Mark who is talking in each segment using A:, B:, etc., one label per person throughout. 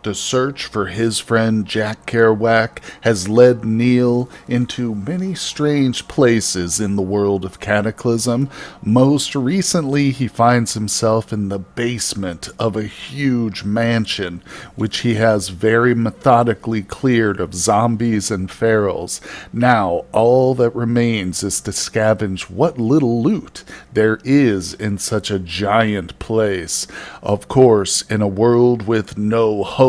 A: The search for his friend Jack Kerouac has led Neil into many strange places in the world of Cataclysm. Most recently, he finds himself in the basement of a huge mansion, which he has very methodically cleared of zombies and ferals. Now, all that remains is to scavenge what little loot there is in such a giant place. Of course, in a world with no hope,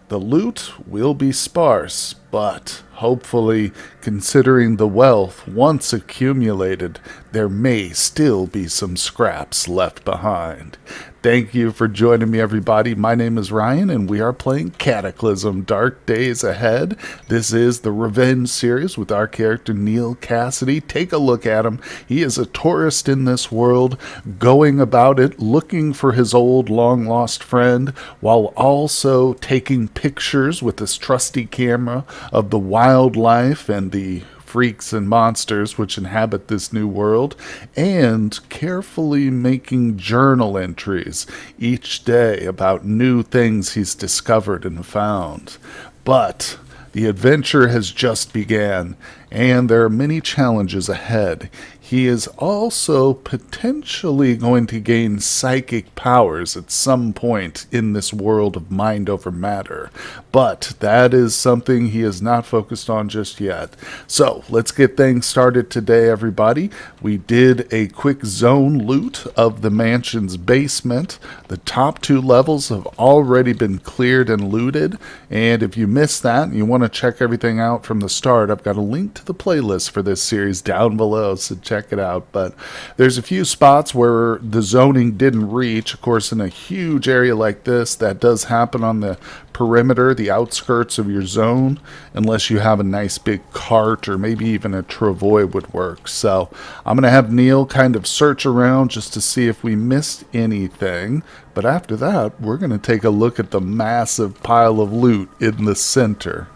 A: the loot will be sparse, but hopefully, considering the wealth once accumulated, there may still be some scraps left behind. Thank you for joining me, everybody. My name is Ryan, and we are playing Cataclysm: Dark Days Ahead. This is the Revenge series with our character Neil Cassidy. Take a look at him. He is a tourist in this world, going about it looking for his old long-lost friend, while also taking pictures with his trusty camera of the wildlife and the freaks and monsters which inhabit this new world, and carefully making journal entries each day about new things he's discovered and found. But the adventure has just began, and there are many challenges ahead. He is also potentially going to gain psychic powers at some point in this world of mind over matter. But that is something he is not focused on just yet. So let's get things started today, everybody. We did a quick zone loot of the mansion's basement. The top 2 levels have already been cleared and looted. And if you missed that and you want to check everything out from the start, I've got a link to the playlist for this series down below, so check it out. But there's a few spots where the zoning didn't reach. Of course, in a huge area like this, that does happen on the perimeter, the outskirts of your zone, unless you have a nice big cart or maybe even a travois would work. So I'm going to have Neil kind of search around just to see if we missed anything. But after that, we're going to take a look at the massive pile of loot in the center.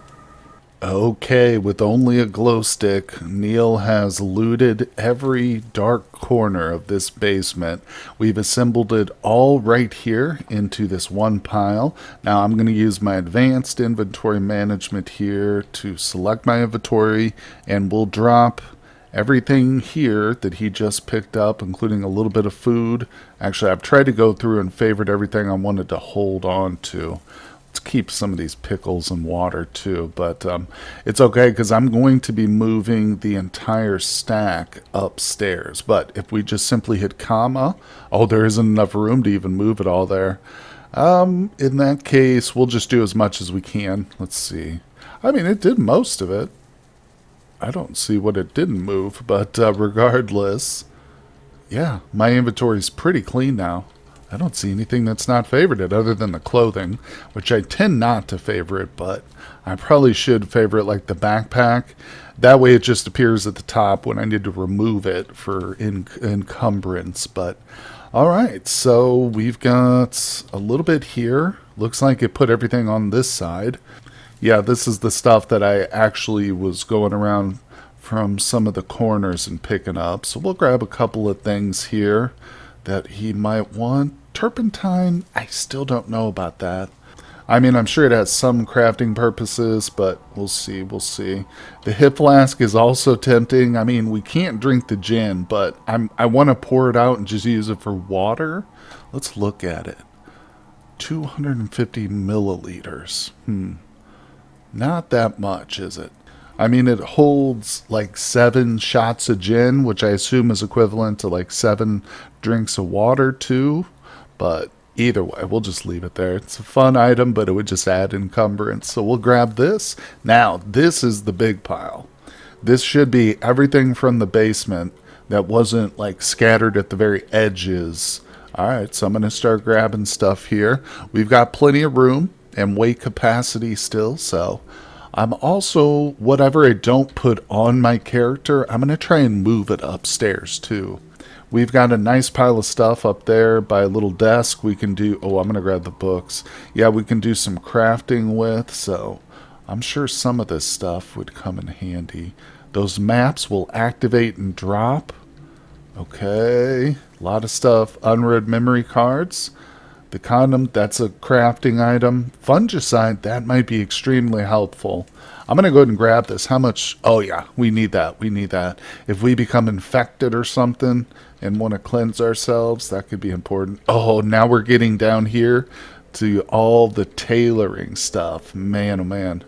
A: Okay, with only a glow stick, Neil has looted every dark corner of this basement. We've assembled it all right here into this one pile. Now I'm going to use my advanced inventory management here to select my inventory, and we'll drop everything here that he just picked up, including a little bit of food. Actually, I've tried to go through and favorite everything I wanted to hold on to. Keep some of these pickles and water too, but it's okay because I'm going to be moving the entire stack upstairs. But if we just simply hit comma, oh, there isn't enough room to even move it all there. In that case, we'll just do as much as we can. Let's see. I mean, it did most of it. I don't see what it didn't move, but regardless, yeah, my inventory is pretty clean now. I don't see anything that's not favorited other than the clothing, which I tend not to favorite, but I probably should favorite like the backpack. That way it just appears at the top when I need to remove it for encumbrance. But all right, so we've got a little bit here. Looks like it put everything on this side. Yeah, this is the stuff that I actually was going around from some of the corners and picking up. So we'll grab a couple of things here that he might want. Turpentine, I still don't know about that. I mean, I'm sure it has some crafting purposes, but we'll see, we'll see. The hip flask is also tempting. I mean, we can't drink the gin, but I want to pour it out and just use it for water. Let's look at it. 250 milliliters. Not that much, is it? I mean, it holds like 7 shots of gin, which I assume is equivalent to like 7 drinks of water too. But either way, we'll just leave it there. It's a fun item, but it would just add encumbrance. So we'll grab this. Now, this is the big pile. This should be everything from the basement that wasn't like scattered at the very edges. All right, so I'm going to start grabbing stuff here. We've got plenty of room and weight capacity still, so I'm also, whatever I don't put on my character, I'm going to try and move it upstairs too. We've got a nice pile of stuff up there by a little desk. We can do, oh, I'm going to grab the books. Yeah, we can do some crafting with, so I'm sure some of this stuff would come in handy. Those maps will activate and drop. Okay, a lot of stuff. Unread memory cards. The condom, that's a crafting item. Fungicide, that might be extremely helpful. I'm going to go ahead and grab this. How much? Oh, yeah, we need that. We need that. If we become infected or something and want to cleanse ourselves, that could be important. Oh, now we're getting down here to all the tailoring stuff. Man, oh, man.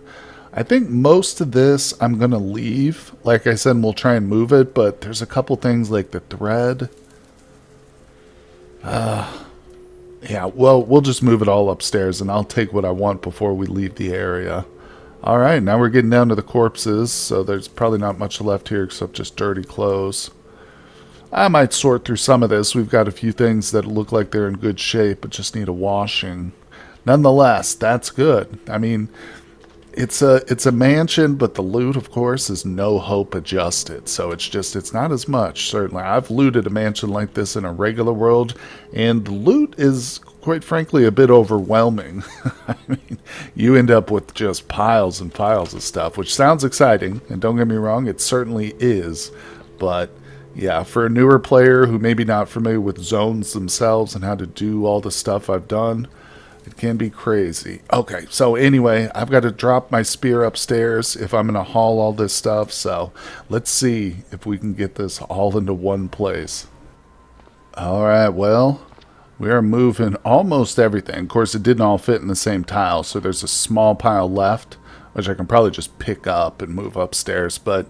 A: I think most of this I'm going to leave. Like I said, we'll try and move it, but there's a couple things like the thread. Yeah, well, we'll just move it all upstairs, and I'll take what I want before we leave the area. All right, now we're getting down to the corpses, so there's probably not much left here except just dirty clothes. I might sort through some of this. We've got a few things that look like they're in good shape, but just need a washing. Nonetheless, that's good. I mean, it's a mansion, but the loot, of course, is no hope adjusted. So it's not as much, certainly. I've looted a mansion like this in a regular world, and the loot is, quite frankly, a bit overwhelming. I mean, you end up with just piles and piles of stuff, which sounds exciting, and don't get me wrong, it certainly is. But, yeah, for a newer player who maybe not familiar with zones themselves and how to do all the stuff I've done, it can be crazy. Okay, so anyway, I've got to drop my spear upstairs if I'm going to haul all this stuff. So let's see if we can get this all into one place. All right, well, we are moving almost everything. Of course, it didn't all fit in the same tile, so there's a small pile left, which I can probably just pick up and move upstairs. But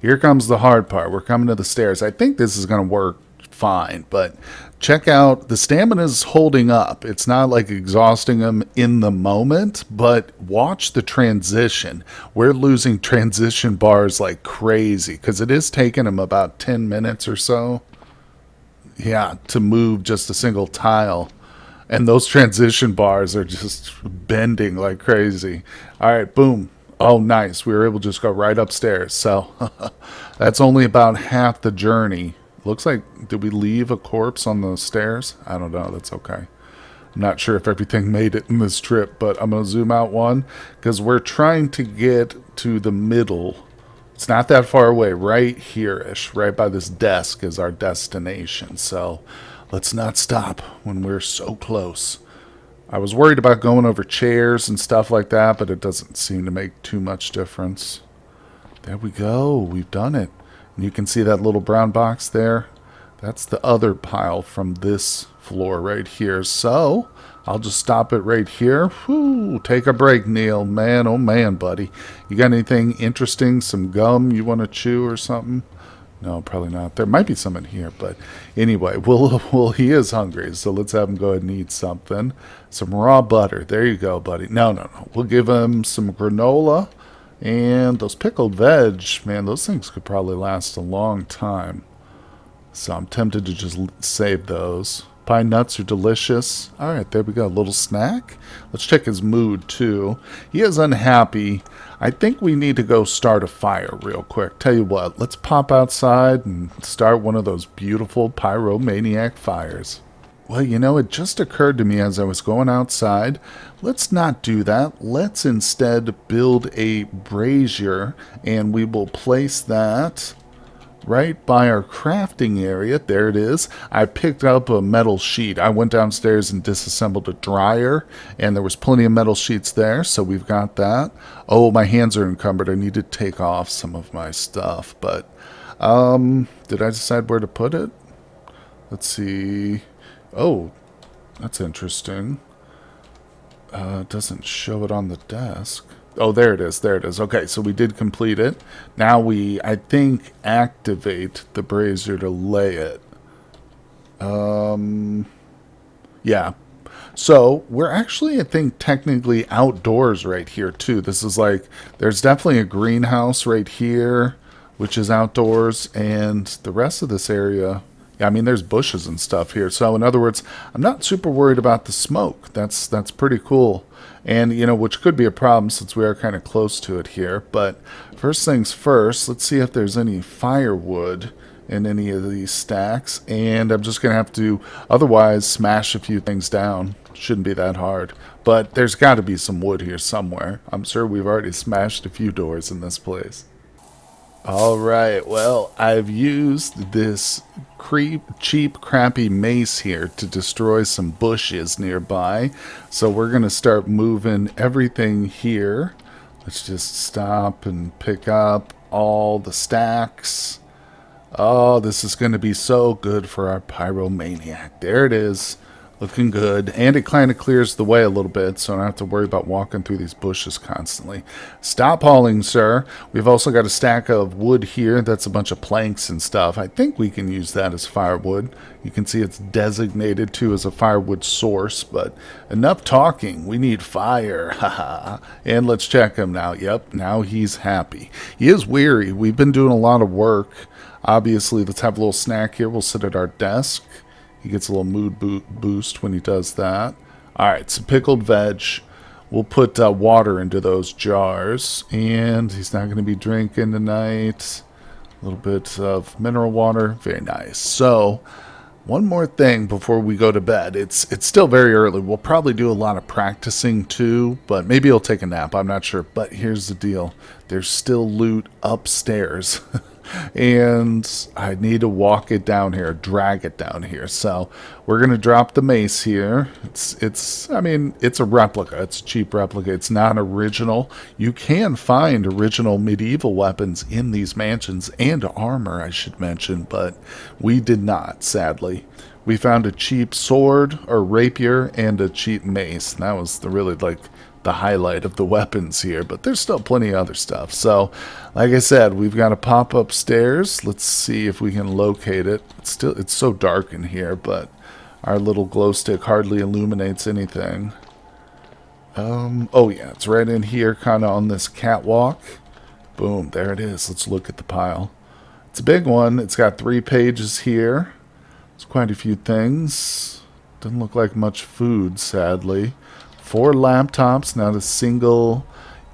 A: here comes the hard part. We're coming to the stairs. I think this is going to work fine, but check out, the stamina is holding up. It's not like exhausting them in the moment, but watch the transition. We're losing transition bars like crazy because it is taking them about 10 minutes or so, yeah, to move just a single tile. And those transition bars are just bending like crazy. All right, boom. Oh, nice. We were able to just go right upstairs. So that's only about half the journey. Looks like, did we leave a corpse on the stairs? I don't know. That's okay. I'm not sure if everything made it in this trip, but I'm going to zoom out one because we're trying to get to the middle. It's not that far away. Right here-ish. Right by this desk is our destination. So let's not stop when we're so close. I was worried about going over chairs and stuff like that, but it doesn't seem to make too much difference. There we go. We've done it. You can see that little brown box there. That's the other pile from this floor right here. So I'll just stop it right here. Whew, take a break, Neil. Man, oh man, buddy. You got anything interesting? Some gum you want to chew or something? No, probably not. There might be some in here, but anyway, well, he is hungry, so let's have him go ahead and eat something. Some raw butter. There you go, buddy. No. We'll give him some granola. And those pickled veg, man, those things could probably last a long time. So I'm tempted to just save those. Pine nuts are delicious. All right, there we go. A little snack. Let's check his mood, too. He is unhappy. I think we need to go start a fire real quick. Tell you what, let's pop outside and start one of those beautiful pyromaniac fires. Well, you know, it just occurred to me as I was going outside, let's not do that. Let's instead build a brazier, and we will place that right by our crafting area. There it is. I picked up a metal sheet. I went downstairs and disassembled a dryer, and there was plenty of metal sheets there, so we've got that. Oh, my hands are encumbered. I need to take off some of my stuff, but did I decide where to put it? Let's see. Oh, that's interesting. It doesn't show it on the desk. Oh, there it is. There it is. Okay, so we did complete it. Now we, I think, activate the brazier to lay it. Yeah. So we're actually, I think, technically outdoors right here, too. This is like, there's definitely a greenhouse right here, which is outdoors, and the rest of this area... I mean, there's bushes and stuff here. So, in other words, I'm not super worried about the smoke. That's pretty cool. And, you know, which could be a problem since we are kind of close to it here. But first things first, let's see if there's any firewood in any of these stacks. And I'm just going to have to, otherwise, smash a few things down. Shouldn't be that hard. But there's got to be some wood here somewhere. I'm sure we've already smashed a few doors in this place. All right, well, I've used this cheap, crappy mace here to destroy some bushes nearby. So we're going to start moving everything here. Let's just stop and pick up all the stacks. Oh, this is going to be so good for our pyromaniac. There it is. Looking good. And it kind of clears the way a little bit, so I don't have to worry about walking through these bushes constantly. Stop hauling, sir. We've also got a stack of wood here. That's a bunch of planks and stuff. I think we can use that as firewood. You can see it's designated too as a firewood source, but enough talking. We need fire. Haha. And let's check him now. Yep, now he's happy. He is weary. We've been doing a lot of work. Obviously, let's have a little snack here. We'll sit at our desk. He gets a little mood boost when he does that. Alright, some pickled veg. We'll put water into those jars. And he's not going to be drinking tonight. A little bit of mineral water. Very nice. So, one more thing before we go to bed. It's still very early. We'll probably do a lot of practicing too. But maybe he'll take a nap. I'm not sure. But here's the deal. There's still loot upstairs. And I need to walk it down here, drag it down here. So we're going to drop the mace here. I mean, it's a replica. It's a cheap replica. It's not original. You can find original medieval weapons in these mansions and armor, I should mention, but we did not, sadly. We found a cheap sword or rapier and a cheap mace. And that was really the highlight of the weapons here, but there's still plenty of other stuff. So, like I said, we've got to pop upstairs. Let's see if we can locate it. It's so dark in here, but our little glow stick hardly illuminates anything. Oh yeah, it's right in here, kind of on this catwalk. Boom, there it is. Let's look at the pile. It's a big one. It's got 3 pages here. It's quite a few things. Doesn't look like much food, sadly. 4 laptops, not a single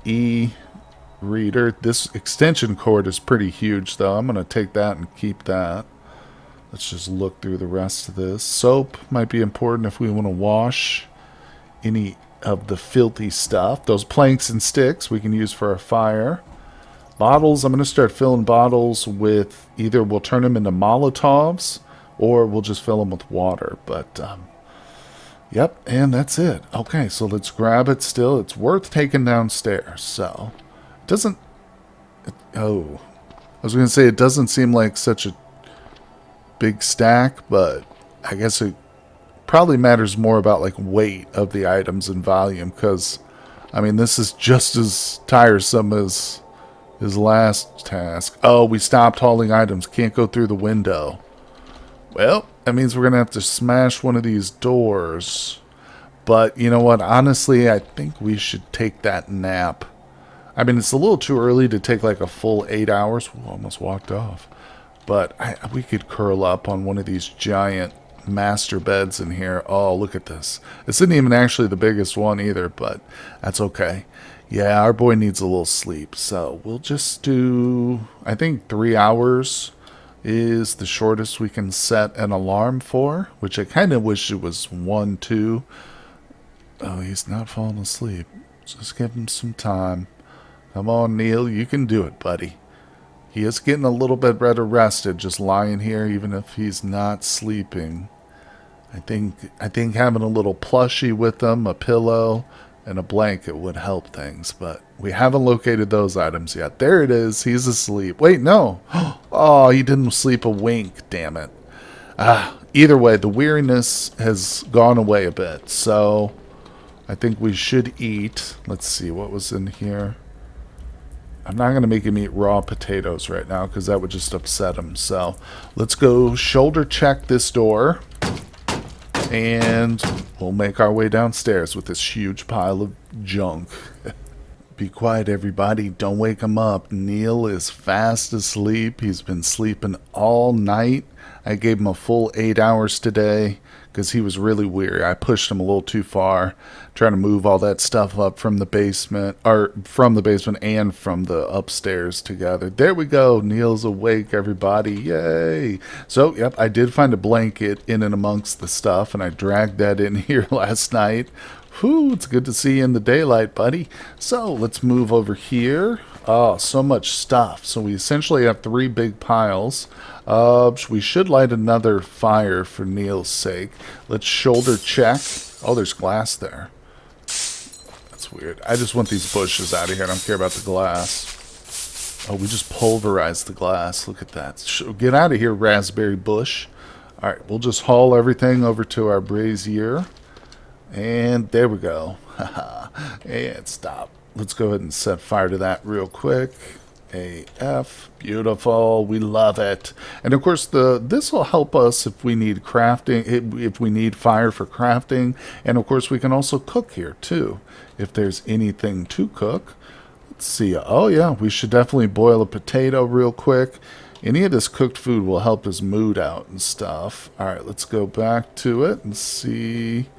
A: e-reader. This extension cord is pretty huge, though. I'm going to take that and keep that. Let's just look through the rest of this. Soap might be important if we want to wash any of the filthy stuff. Those planks and sticks we can use for a fire. Bottles, I'm going to start filling bottles with either we'll turn them into Molotovs or we'll just fill them with water. But, yep, and that's it. Okay, so let's grab it still. It's worth taking downstairs. So, it doesn't... Oh. I was going to say it doesn't seem like such a big stack, but I guess it probably matters more about, like, weight of the items and volume, because, I mean, this is just as tiresome as his last task. Oh, we stopped hauling items. Can't go through the window. Well, that means we're going to have to smash one of these doors. But, you know what? Honestly, I think we should take that nap. I mean, it's a little too early to take like a full 8 hours. Ooh, almost walked off. But we could curl up on one of these giant master beds in here. Oh, look at this. This isn't even actually the biggest one either, but that's okay. Yeah, our boy needs a little sleep. So we'll just do, I think 3 hours is the shortest we can set an alarm for, which I kind of wish it was 1, 2. Oh, he's not falling asleep. Just give him some time. Come on, Neil, you can do it, buddy. He is getting a little bit better rested just lying here, even if he's not sleeping. I think having a little plushie with him, a pillow, and a blanket would help things, but we haven't located those items yet. There it is. He's asleep. Wait, no. Oh, he didn't sleep a wink. Damn it. Either way, the weariness has gone away a bit, so I think we should eat. Let's see what was in here. I'm not going to make him eat raw potatoes right now because that would just upset him. So let's go shoulder check this door. And we'll make our way downstairs with this huge pile of junk. Be quiet, everybody. Don't wake him up. Neil is fast asleep. He's been sleeping all night. I gave him a full 8 hours today because he was really weary. I pushed him a little too far, trying to move all that stuff up from the basement, or from the basement and from the upstairs together. There we go. Neil's awake, everybody. Yay. So, yep, I did find a blanket in and amongst the stuff, and I dragged that in here last night. Whew, it's good to see you in the daylight, buddy. So, let's move over here. Oh, so much stuff. So we essentially have 3 big piles. We should light another fire for Neil's sake. Let's shoulder check. Oh, there's glass there. That's weird. I just want these bushes out of here. I don't care about the glass. Oh, we just pulverized the glass. Look at that. Get out of here, raspberry bush. All right, we'll just haul everything over to our brazier. And there we go. And stop. Let's go ahead and set fire to that real quick. AF. Beautiful. We love it. And of course, this will help us if we need crafting, if we need fire for crafting. And of course, we can also cook here too, if there's anything to cook. Let's see. Oh yeah, we should definitely boil a potato real quick. Any of this cooked food will help his mood out and stuff. All right, let's go back to it and see.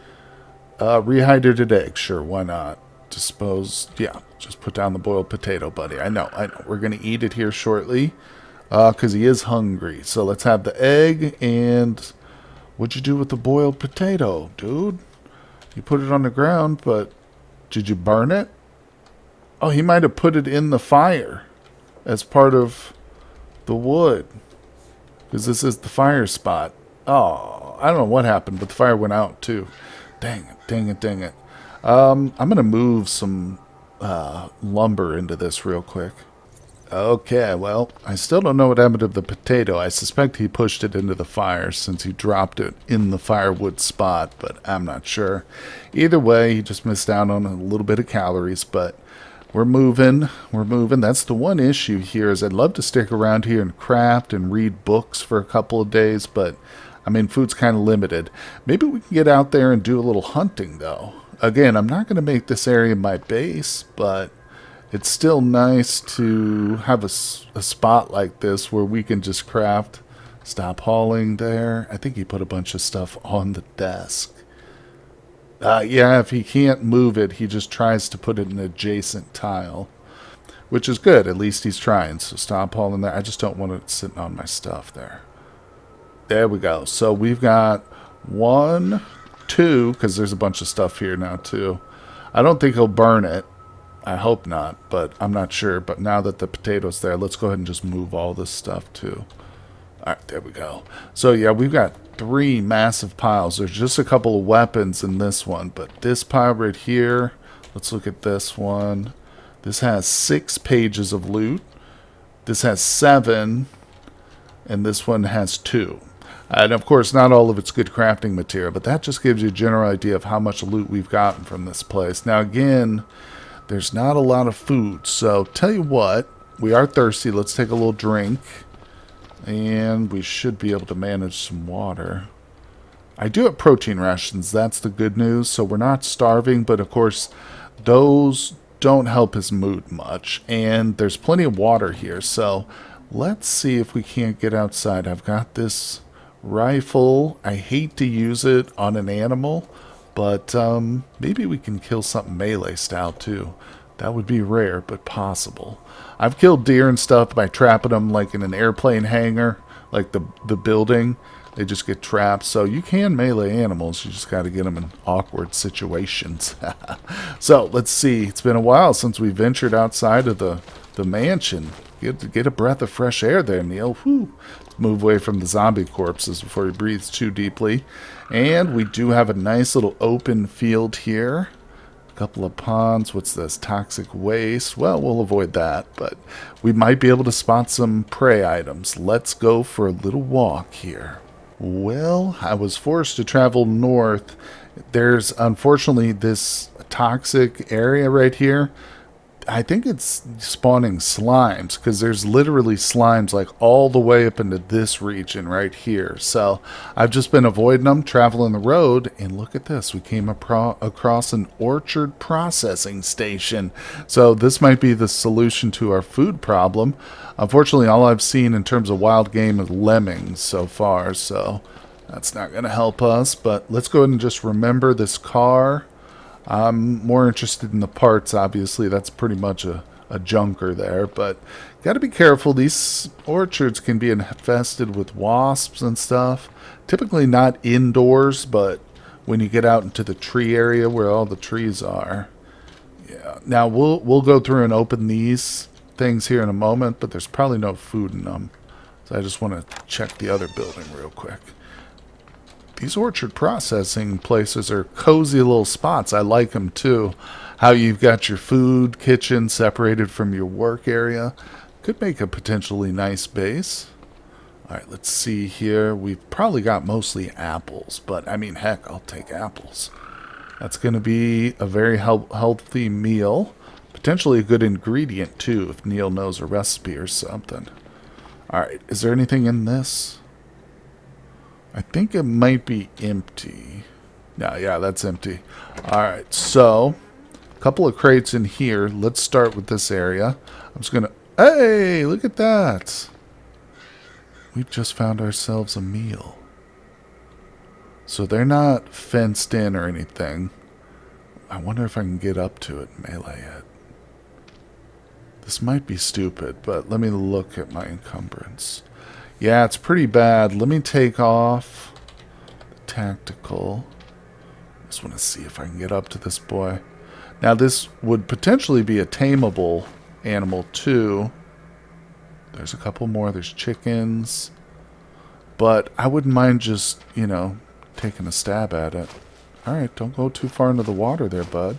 A: Rehydrated egg. Sure, why not? Dispose. Yeah, just put down the boiled potato, buddy. I know. We're going to eat it here shortly because he is hungry. So let's have the egg. And what'd you do with the boiled potato, dude? You put it on the ground, but did you burn it? Oh, he might have put it in the fire as part of the wood, because this is the fire spot. Oh, I don't know what happened, but the fire went out too. Dang it. I'm going to move some lumber into this real quick. Okay, well, I still don't know what happened to the potato. I suspect he pushed it into the fire since he dropped it in the firewood spot, but I'm not sure. Either way, he just missed out on a little bit of calories, but we're moving. That's the one issue here is I'd love to stick around here and craft and read books for a couple of days, but I mean, food's kind of limited. Maybe we can get out there and do a little hunting, though. Again, I'm not going to make this area my base, but it's still nice to have a spot like this where we can just craft. Stop hauling there. I think he put a bunch of stuff on the desk. Yeah, if he can't move it, he just tries to put it in an adjacent tile, which is good. At least he's trying. So stop hauling there. I just don't want it sitting on my stuff there. There we go. So we've got 1, 2, because there's a bunch of stuff here now too. I don't think he'll burn it. I hope not, but I'm not sure. But now that the potato's there, let's go ahead and just move all this stuff too. All right, there we go. So yeah, we've got 3 massive piles. There's just a couple of weapons in this one, but this pile right here, let's look at this one. This has 6 pages of loot. This has 7, and this one has 2. And of course, not all of it's good crafting material, but that just gives you a general idea of how much loot we've gotten from this place. Now again, there's not a lot of food, so tell you what, we are thirsty. Let's take a little drink. And we should be able to manage some water. I do have protein rations. That's the good news. So we're not starving. But of course, those don't help his mood much. And there's plenty of water here. So let's see if we can't get outside. I've got this rifle. I hate to use it on an animal. But maybe we can kill something melee style too. That would be rare, but possible. I've killed deer and stuff by trapping them like in an airplane hangar, like the building. They just get trapped. So you can melee animals. You just got to get them in awkward situations. So let's see. It's been a while since we ventured outside of the mansion. Get a breath of fresh air there, Neil. Whew. Let's move away from the zombie corpses before he breathes too deeply. And we do have a nice little open field here. Couple of ponds. What's this? Toxic waste. Well, we'll avoid that, but we might be able to spot some prey items. Let's go for a little walk here. Well, I was forced to travel north. There's unfortunately this toxic area right here. I think it's spawning slimes because there's literally slimes like all the way up into this region right here. So I've just been avoiding them, traveling the road, and look at this. We came across an orchard processing station. So this might be the solution to our food problem. Unfortunately, all I've seen in terms of wild game is lemmings so far, so that's not going to help us. But let's go ahead and just remember this car. I'm more interested in the parts, obviously. That's pretty much a junker there, but got to be careful. These orchards can be infested with wasps and stuff. Typically not indoors, but when you get out into the tree area where all the trees are. Yeah. Now we'll go through and open these things here in a moment, but there's probably no food in them. So I just want to check the other building real quick. These orchard processing places are cozy little spots. I like them too. How you've got your food kitchen separated from your work area. Could make a potentially nice base. Alright, let's see here. We've probably got mostly apples, but I mean, heck, I'll take apples. That's going to be a very healthy meal. Potentially a good ingredient too, if Neil knows a recipe or something. Alright, is there anything in this? I think it might be empty. No, yeah, that's empty. Alright, so a couple of crates in here. Let's start with this area. I'm just gonna... Hey, look at that. We've just found ourselves a meal. So they're not fenced in or anything. I wonder if I can get up to it and melee it. This might be stupid, but let me look at my encumbrance. Yeah, it's pretty bad. Let me take off the tactical. Just want to see if I can get up to this boy. Now, this would potentially be a tameable animal, too. There's a couple more. There's chickens. But I wouldn't mind just, you know, taking a stab at it. Alright, don't go too far into the water there, bud.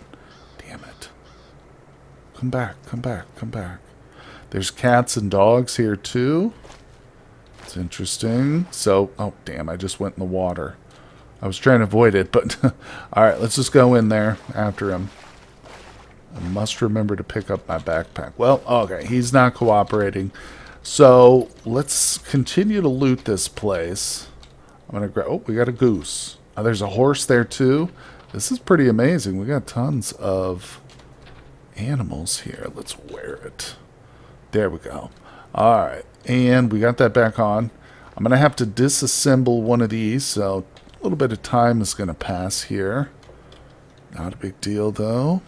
A: Damn it. Come back, come back, come back. There's cats and dogs here, too. It's interesting. So, oh, damn, I just went in the water. I was trying to avoid it, but... Alright, let's just go in there after him. I must remember to pick up my backpack. Well, okay, he's not cooperating. So, let's continue to loot this place. I'm going to grab... Oh, we got a goose. Oh, there's a horse there, too. This is pretty amazing. We got tons of animals here. Let's wear it. There we go. Alright. And we got that back on. I'm going to have to disassemble one of these, so a little bit of time is going to pass here. Not a big deal, though.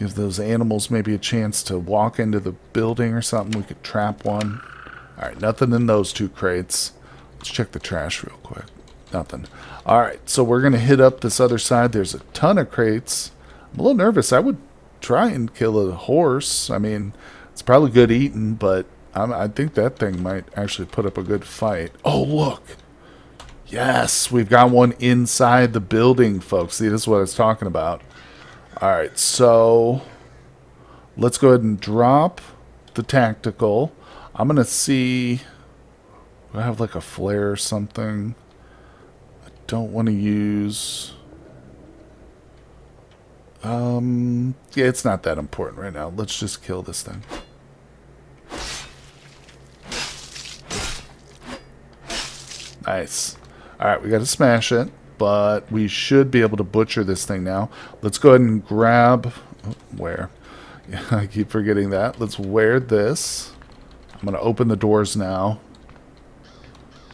A: Give those animals maybe a chance to walk into the building or something. We could trap one. Alright, nothing in those two crates. Let's check the trash real quick. Nothing. Alright, so we're going to hit up this other side. There's a ton of crates. I'm a little nervous. I would try and kill a horse. I mean, it's probably good eating, but I think that thing might actually put up a good fight. Oh, look. Yes, we've got one inside the building, folks. See, this is what I was talking about. Alright, so let's go ahead and drop the tactical. I'm going to see... Do I have like a flare or something? I don't want to use... yeah, it's not that important right now. Let's just kill this thing. Nice. Alright, we got to smash it, but we should be able to butcher this thing now. Let's go ahead and grab... Oh, where? Yeah, I keep forgetting that. Let's wear this. I'm going to open the doors now.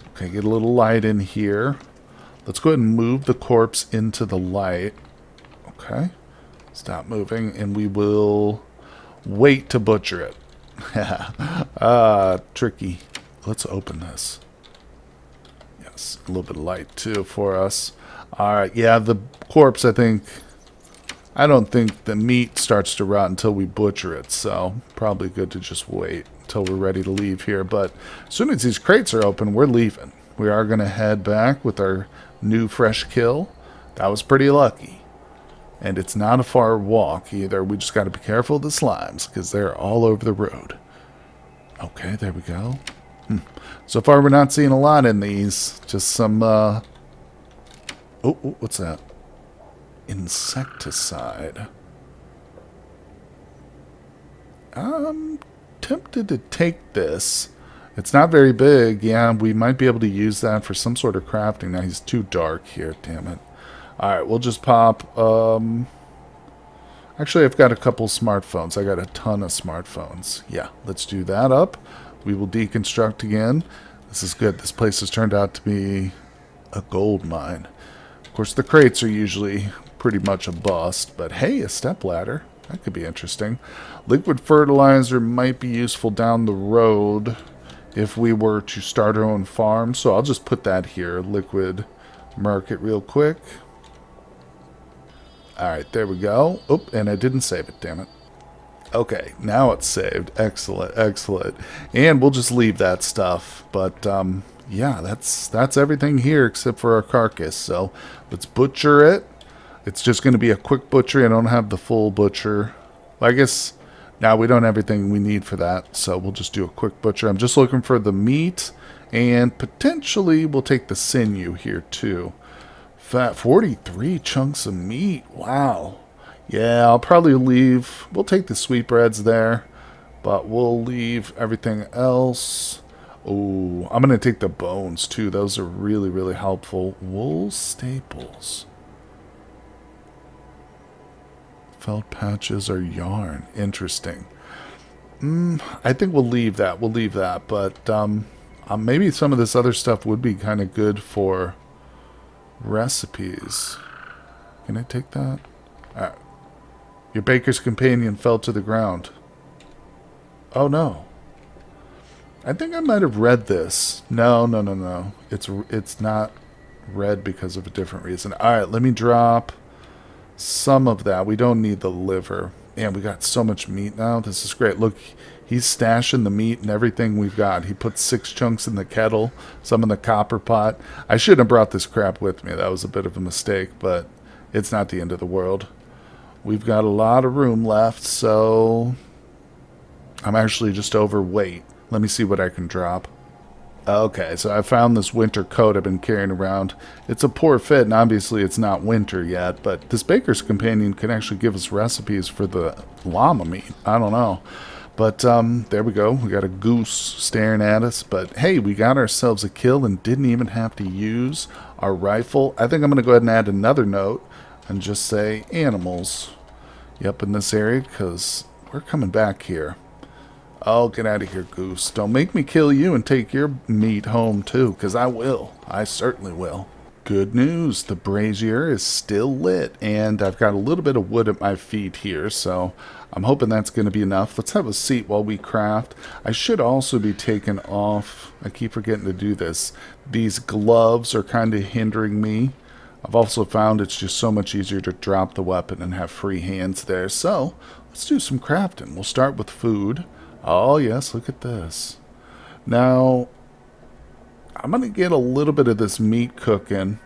A: Okay, get a little light in here. Let's go ahead and move the corpse into the light. Okay. Stop moving, and we will wait to butcher it. Tricky. Let's open this. Yes, a little bit of light, too, for us. Alright, yeah, the corpse, I don't think the meat starts to rot until we butcher it, so probably good to just wait until we're ready to leave here. But as soon as these crates are open, we're leaving. We are going to head back with our new fresh kill. That was pretty lucky. And it's not a far walk either. We just got to be careful of the slimes because they're all over the road. Okay, there we go. So far, we're not seeing a lot in these. Just some, oh, what's that? Insecticide. I'm tempted to take this. It's not very big. Yeah, we might be able to use that for some sort of crafting. Now, he's too dark here. Damn it. Alright, we'll just pop, actually, I've got a couple smartphones. I got a ton of smartphones. Yeah, let's do that up. We will deconstruct again. This is good. This place has turned out to be a gold mine. Of course, the crates are usually pretty much a bust, but hey, a stepladder. That could be interesting. Liquid fertilizer might be useful down the road if we were to start our own farm. So I'll just put that here. Liquid market real quick. Alright, there we go. Oh, and I didn't save it, damn it. Okay, now it's saved. Excellent, excellent. And we'll just leave that stuff. But yeah, that's everything here except for our carcass. So let's butcher it. It's just going to be a quick butchery. I don't have the full butcher. Well, I guess now we don't have everything we need for that. So we'll just do a quick butcher. I'm just looking for the meat. And potentially we'll take the sinew here too. 43 chunks of meat. Wow. Yeah, I'll probably leave. We'll take the sweetbreads there, but we'll leave everything else. Oh, I'm going to take the bones too. Those are really, really helpful. Wool staples. Felt patches are yarn. Interesting. I think we'll leave that. We'll leave that, but maybe some of this other stuff would be kind of good for recipes. Can I take that? Your baker's companion fell to the ground. Oh no. I think I might have read this. No. It's not read because of a different reason. Alright, let me drop some of that. We don't need the liver. Man, we got so much meat now. This is great. Look, he's stashing the meat and everything we've got. He put 6 chunks in the kettle, some in the copper pot. I shouldn't have brought this crap with me. That was a bit of a mistake, but it's not the end of the world. We've got a lot of room left, so I'm actually just overweight. Let me see what I can drop. Okay, so I found this winter coat I've been carrying around. It's a poor fit, and obviously it's not winter yet, but this baker's companion can actually give us recipes for the llama meat. I don't know. But there we go. We got a goose staring at us. But hey, we got ourselves a kill and didn't even have to use our rifle. I think I'm going to go ahead and add another note and just say animals. Yep, in this area, because we're coming back here. Oh, get out of here, goose. Don't make me kill you and take your meat home, too, because I will. I certainly will. Good news. The brazier is still lit, and I've got a little bit of wood at my feet here, so I'm hoping that's going to be enough. Let's have a seat while we craft. I should also be taking off. I keep forgetting to do this. These gloves are kind of hindering me. I've also found it's just so much easier to drop the weapon and have free hands there. So, let's do some crafting. We'll start with food. Oh, yes, look at this. Now, I'm going to get a little bit of this meat cooking.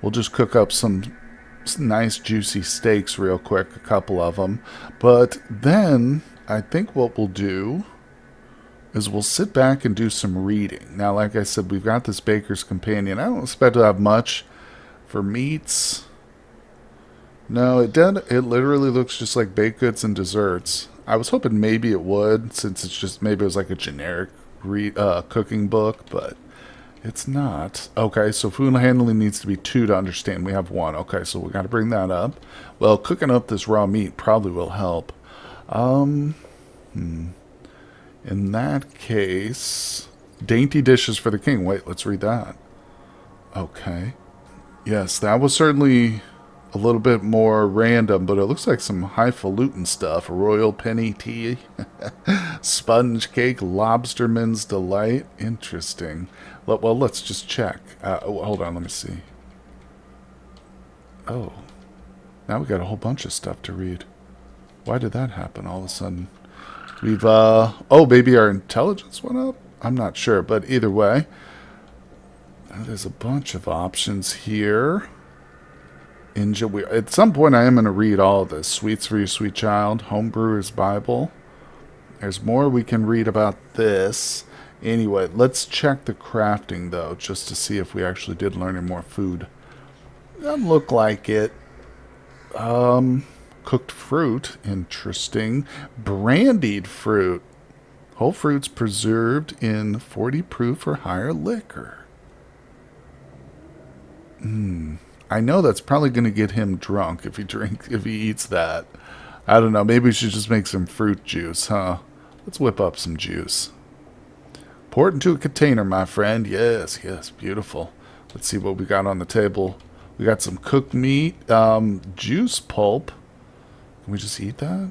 A: We'll just cook up some nice juicy steaks real quick, a couple of them. But then, I think what we'll do is we'll sit back and do some reading. Now, like I said, we've got this baker's companion. I don't expect to have much for meats. No, it literally looks just like baked goods and desserts. I was hoping maybe it would, since it's just, maybe it was like a generic cooking book, but it's not. Okay, so food handling needs to be 2 to understand. We have 1. Okay, so we got to bring that up. Well, cooking up this raw meat probably will help. In that case, dainty dishes for the king. Wait, let's read that. Okay. Yes, that was certainly a little bit more random, but it looks like some highfalutin stuff. Royal penny tea, sponge cake, lobsterman's delight. Interesting. Well, let's just check. Hold on, let me see. Oh, now we got a whole bunch of stuff to read. Why did that happen all of a sudden? We've, oh, maybe our intelligence went up? I'm not sure, but either way, there's a bunch of options here. At some point, I am going to read all of this. Sweets for Your Sweet Child, Homebrewer's Bible. There's more we can read about this. Anyway, let's check the crafting, though, just to see if we actually did learn any more food. Doesn't look like it. Cooked fruit. Interesting. Brandied fruit. Whole fruits preserved in 40 proof or higher liquor. I know that's probably going to get him drunk if he eats that. I don't know. Maybe we should just make some fruit juice, huh? Let's whip up some juice. Pour it into a container, my friend. Yes, yes, beautiful. Let's see what we got on the table. We got some cooked meat, juice pulp. Can we just eat that?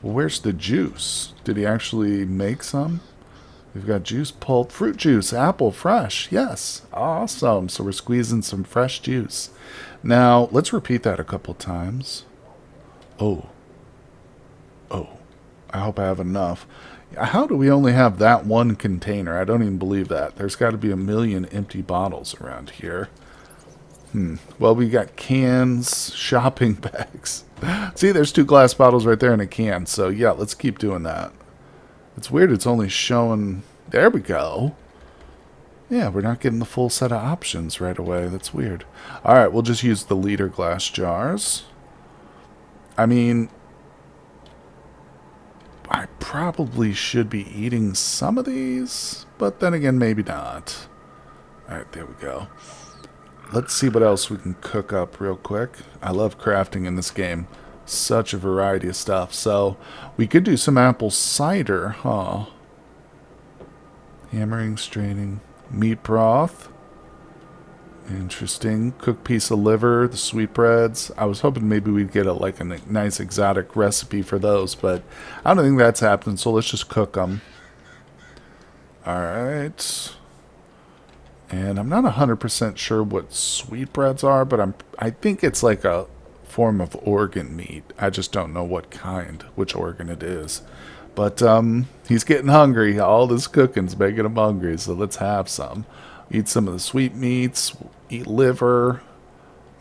A: Well, where's the juice? Did he actually make some? We've got juice pulp, fruit juice, apple, fresh. Yes, awesome. So we're squeezing some fresh juice. Now, let's repeat that a couple times. Oh. Oh, I hope I have enough. How do we only have that one container? I don't even believe that. There's got to be a million empty bottles around here. Well, we got cans, shopping bags. See, there's 2 glass bottles right there in a can. So, yeah, let's keep doing that. It's weird it's only showing... There we go. Yeah, we're not getting the full set of options right away. That's weird. Alright, we'll just use the liter glass jars. I mean... I probably should be eating some of these, but then again, maybe not. Alright, there we go. Let's see what else we can cook up real quick. I love crafting in this game. Such a variety of stuff. So, we could do some apple cider, huh? Hammering, straining, meat broth. Interesting. Cooked piece of liver, the sweetbreads. I was hoping maybe we'd get a nice exotic recipe for those, but I don't think that's happening, so let's just cook them. Alright. And I'm not 100% sure what sweetbreads are, but I think it's like a form of organ meat. I just don't know what kind, which organ it is. But he's getting hungry. All this cooking's making him hungry, so let's have some. Eat some of the sweetmeats, eat liver,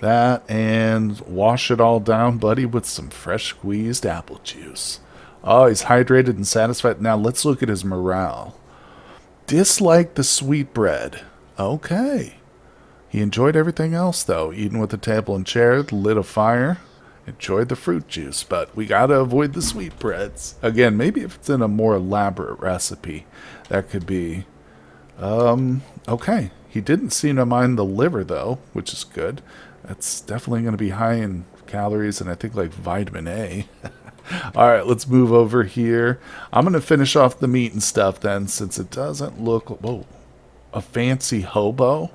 A: that, and wash it all down, buddy, with some fresh squeezed apple juice. Oh, he's hydrated and satisfied. Now let's look at his morale. Dislike the sweetbread. Okay. He enjoyed everything else, though. Eating with the table and chair, lit a fire, enjoyed the fruit juice, but we gotta avoid the sweetbreads. Again, maybe if it's in a more elaborate recipe, that could be... okay. He didn't seem to mind the liver, though, which is good. That's definitely going to be high in calories and I think like vitamin A. Alright, let's move over here. I'm going to finish off the meat and stuff then, since it doesn't look... Whoa. A fancy hobo?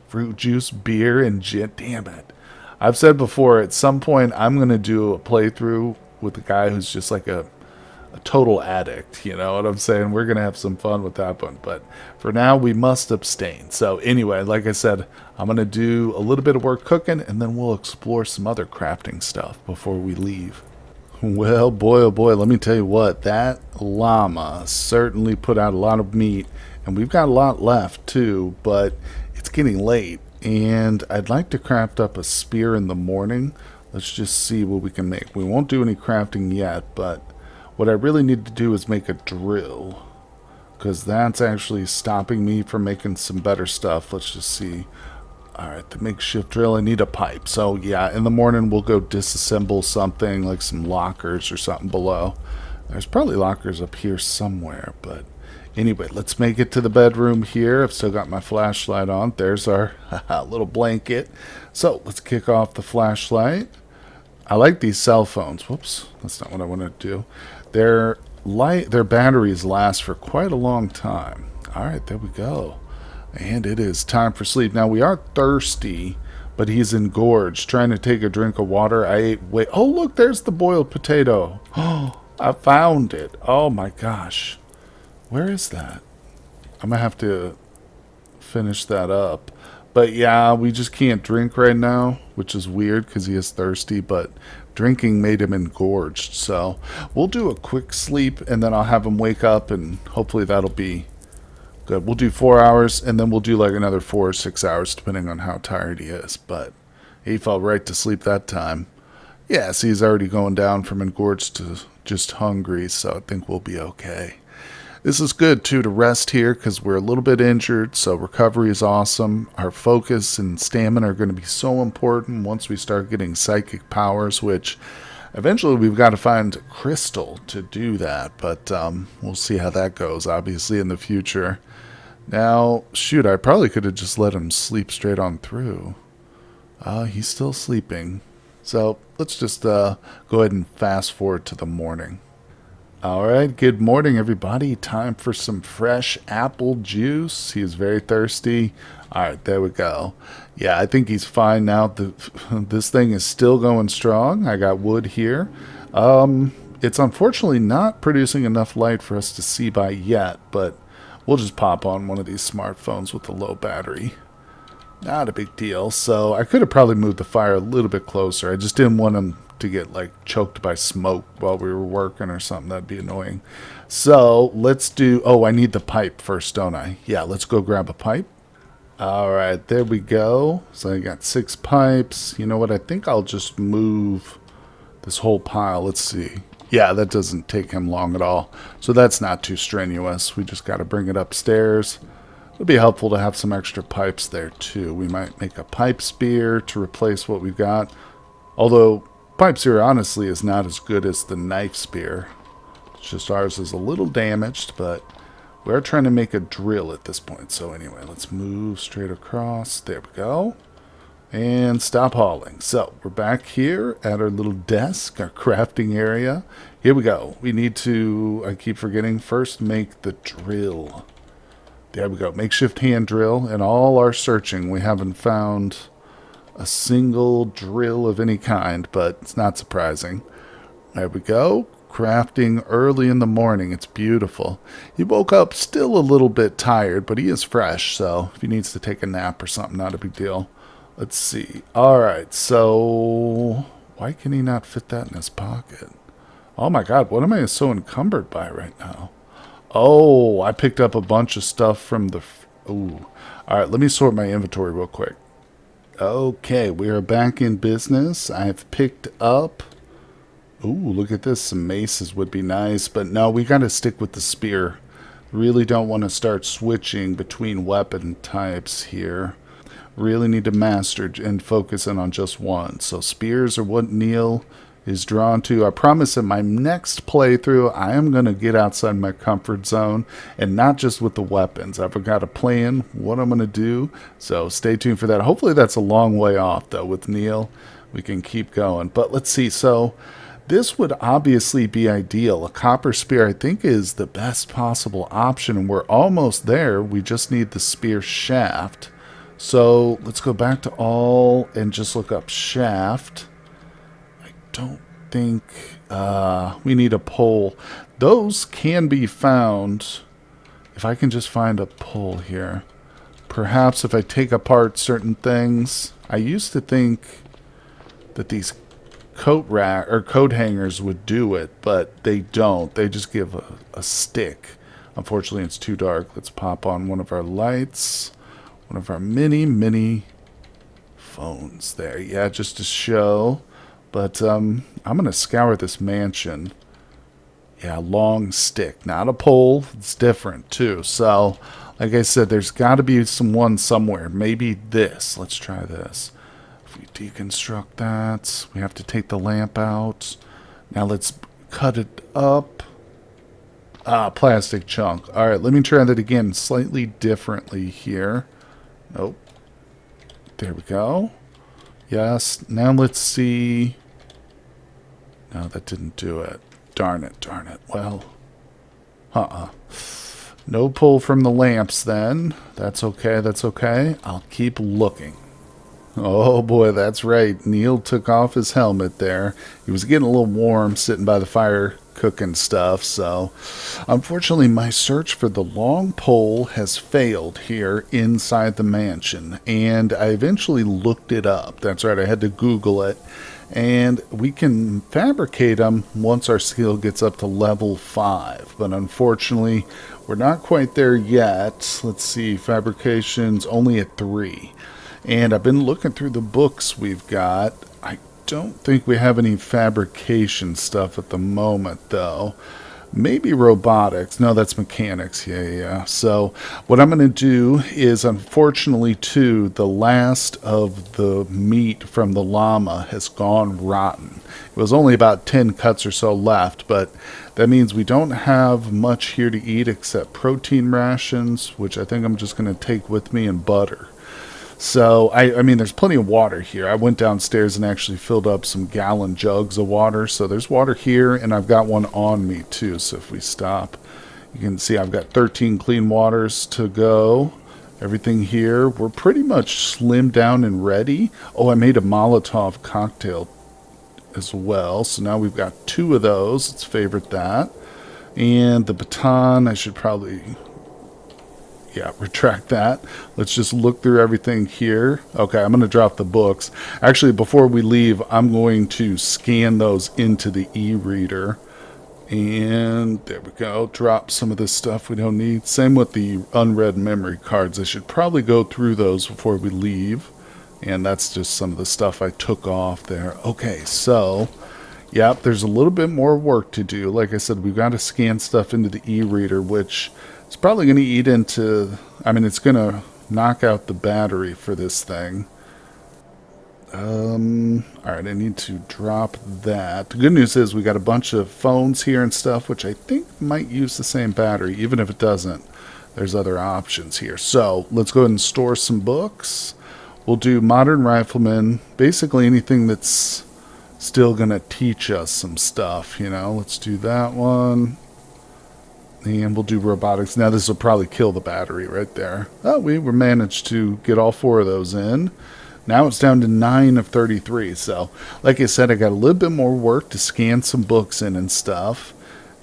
A: Fruit juice, beer, and gin. Damn it. I've said before, at some point, I'm going to do a playthrough with a guy who's just like a total addict, you know what I'm saying? We're going to have some fun with that one, but for now, we must abstain. So anyway, like I said, I'm going to do a little bit of work cooking, and then we'll explore some other crafting stuff before we leave. Well, boy, oh boy, let me tell you what, that llama certainly put out a lot of meat, and we've got a lot left too, but it's getting late, and I'd like to craft up a spear in the morning. Let's just see what we can make. We won't do any crafting yet, but what I really need to do is make a drill, because that's actually stopping me from making some better stuff. Let's just see. Alright, the makeshift drill, I need a pipe. So yeah, in the morning we'll go disassemble something, like some lockers or something below. There's probably lockers up here somewhere, but anyway, let's make it to the bedroom here. I've still got my flashlight on. There's our little blanket. So let's kick off the flashlight. I like these cell phones. Whoops, that's not what I want to do. Their batteries last for quite a long time. Alright, there we go. And it is time for sleep. Now, we are thirsty, but he's engorged, trying to take a drink of water. I ate way... Oh, look, there's the boiled potato. Oh, I found it. Oh, my gosh. Where is that? I'm going to have to finish that up. But, yeah, we just can't drink right now, which is weird because he is thirsty, but drinking made him engorged. So, we'll do a quick sleep, and then I'll have him wake up, and hopefully that'll be... good. We'll do 4 hours, and then we'll do like another 4 or 6 hours, depending on how tired he is. But he fell right to sleep that time. Yeah, see, he's already going down from engorged to just hungry, so I think we'll be okay. This is good, too, to rest here, because we're a little bit injured, so recovery is awesome. Our focus and stamina are going to be so important once we start getting psychic powers, which... eventually, we've got to find crystal to do that, but we'll see how that goes, obviously, in the future. Now, shoot, I probably could have just let him sleep straight on through. He's still sleeping. So, let's just go ahead and fast forward to the morning. Alright, good morning, everybody. Time for some fresh apple juice. He is very thirsty. Alright, there we go. Yeah, I think he's fine now. This thing is still going strong. I got wood here. It's unfortunately not producing enough light for us to see by yet, but we'll just pop on one of these smartphones with a low battery. Not a big deal. So I could have probably moved the fire a little bit closer. I just didn't want him to get like choked by smoke while we were working or something. That'd be annoying. So let's do... Oh, I need the pipe first, don't I? Yeah, let's go grab a pipe. All right, there we go. So I got 6 pipes. You know what? I think I'll just move this whole pile. Let's see. Yeah, that doesn't take him long at all. So that's not too strenuous. We just got to bring it upstairs. It'll be helpful to have some extra pipes there too. We might make a pipe spear to replace what we've got. Although pipe spear honestly is not as good as the knife spear. It's just ours is a little damaged, but we're trying to make a drill at this point. So anyway, let's move straight across. There we go. And stop hauling. So we're back here at our little desk, our crafting area. Here we go. We need to, I keep forgetting, first make the drill. There we go. Makeshift hand drill. In all our searching, we haven't found a single drill of any kind, but it's not surprising. There we go. Crafting early in the morning. It's beautiful. He woke up still a little bit tired, but he is fresh, so if he needs to take a nap or something, not a big deal. Let's see. Alright, so why can he not fit that in his pocket? Oh my god, what am I so encumbered by right now? Oh, I picked up a bunch of stuff from the... Ooh. Alright, let me sort my inventory real quick. Okay, we are back in business. I've picked up... Ooh, look at this. Some maces would be nice, but no, we got to stick with the spear. Really don't want to start switching between weapon types here. Really need to master and focus in on just one. So spears are what Neil is drawn to. I promise in my next playthrough, I am going to get outside my comfort zone, and not just with the weapons. I've got a plan what I'm going to do, so stay tuned for that. Hopefully that's a long way off, though. With Neil, we can keep going. But let's see. So this would obviously be ideal. A copper spear, I think, is the best possible option, and we're almost there. We just need the spear shaft. So let's go back to all and just look up shaft. Don't think we need a pole. Those can be found if I can just find a pole here. Perhaps if I take apart certain things. I used to think that these coat hangers would do it, but they don't. They just give a stick. Unfortunately, it's too dark. Let's pop on one of our lights. One of our mini phones there. Yeah, just to show. But I'm going to scour this mansion. Yeah, long stick. Not a pole. It's different, too. So, like I said, there's got to be one somewhere. Maybe this. Let's try this. If we deconstruct that, we have to take the lamp out. Now let's cut it up. Plastic chunk. All right, let me try that again slightly differently here. Nope. There we go. Yes. Now let's see... No, that didn't do it. Darn it, darn it. Well, no pull from the lamps then. That's okay, that's okay. I'll keep looking. Oh boy, that's right. Neil took off his helmet there. He was getting a little warm sitting by the fire cooking stuff, so unfortunately my search for the long pole has failed here inside the mansion, and I eventually looked it up. That's right, I had to Google it. And we can fabricate them once our skill gets up to level 5. But unfortunately, we're not quite there yet. Let's see, fabrication's only at 3. And I've been looking through the books we've got. I don't think we have any fabrication stuff at the moment, though. Maybe robotics. No, that's mechanics. Yeah. So what I'm going to do is, unfortunately, too, the last of the meat from the llama has gone rotten. It was only about 10 cuts or so left, but that means we don't have much here to eat except protein rations, which I think I'm just going to take with me, and butter. So, I mean, there's plenty of water here. I went downstairs and actually filled up some gallon jugs of water. So there's water here, and I've got one on me, too. So if we stop, you can see I've got 13 clean waters to go. Everything here, we're pretty much slimmed down and ready. Oh, I made a Molotov cocktail as well. So now we've got 2 of those. Let's favorite that. And the baton, I should probably Yeah, retract that. Let's just look through everything here. Okay, I'm going to drop the books. Actually, before we leave, I'm going to scan those into the e-reader. And there we go. Drop some of this stuff we don't need. Same with the unread memory cards. I should probably go through those before we leave. And that's just some of the stuff I took off there. Okay, so, yep, there's a little bit more work to do. Like I said, we've got to scan stuff into the e-reader, which is probably going to eat into, I mean, it's going to knock out the battery for this thing. Alright, I need to drop that. The good news is we got a bunch of phones here and stuff, which I think might use the same battery. Even if it doesn't, there's other options here. So, let's go ahead and store some books. We'll do Modern Rifleman. Basically anything that's still going to teach us some stuff, you know. Let's do that one. And we'll do robotics. Now this will probably kill the battery right there. Oh, we managed to get all 4 of those in. Now it's down to 9 of 33. So, like I said, I got a little bit more work to scan some books in and stuff.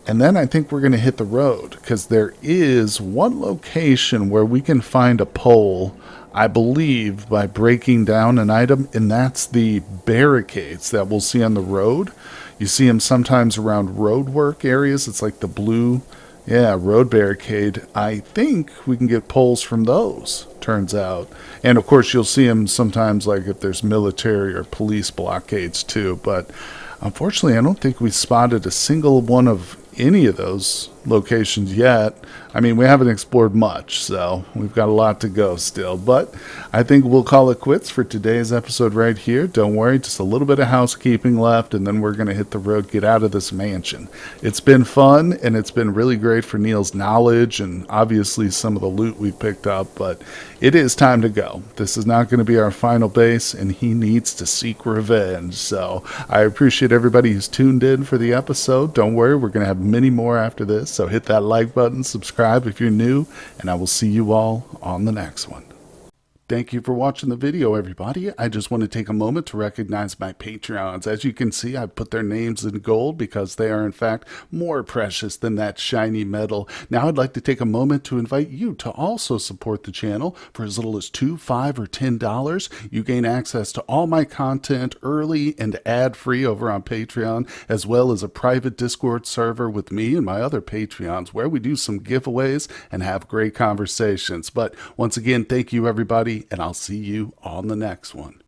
A: And then I think we're going to hit the road, because there is one location where we can find a pole, I believe, by breaking down an item, and that's the barricades that we'll see on the road. You see them sometimes around roadwork areas. It's like the blue, road barricade. I think we can get poles from those, turns out. And of course you'll see them sometimes, like if there's military or police blockades too. But unfortunately, I don't think we spotted a single one of any of those locations yet. I mean, we haven't explored much, so we've got a lot to go still. But I think we'll call it quits for today's episode right here. Don't worry, just a little bit of housekeeping left, and then we're going to hit the road, get out of this mansion. It's been fun, and it's been really great for Neil's knowledge and obviously some of the loot we picked up, but it is time to go. This is not going to be our final base, and he needs to seek revenge. So I appreciate everybody who's tuned in for the episode. Don't worry, we're going to have many more after this, so hit that like button, subscribe if you're new, and I will see you all on the next one. Thank you for watching the video, everybody. I just want to take a moment to recognize my Patreons. As you can see, I've put their names in gold because they are, in fact, more precious than that shiny metal. Now, I'd like to take a moment to invite you to also support the channel for as little as $2, $5, or $10. You gain access to all my content early and ad-free over on Patreon, as well as a private Discord server with me and my other Patreons where we do some giveaways and have great conversations. But once again, thank you, everybody, and I'll see you on the next one.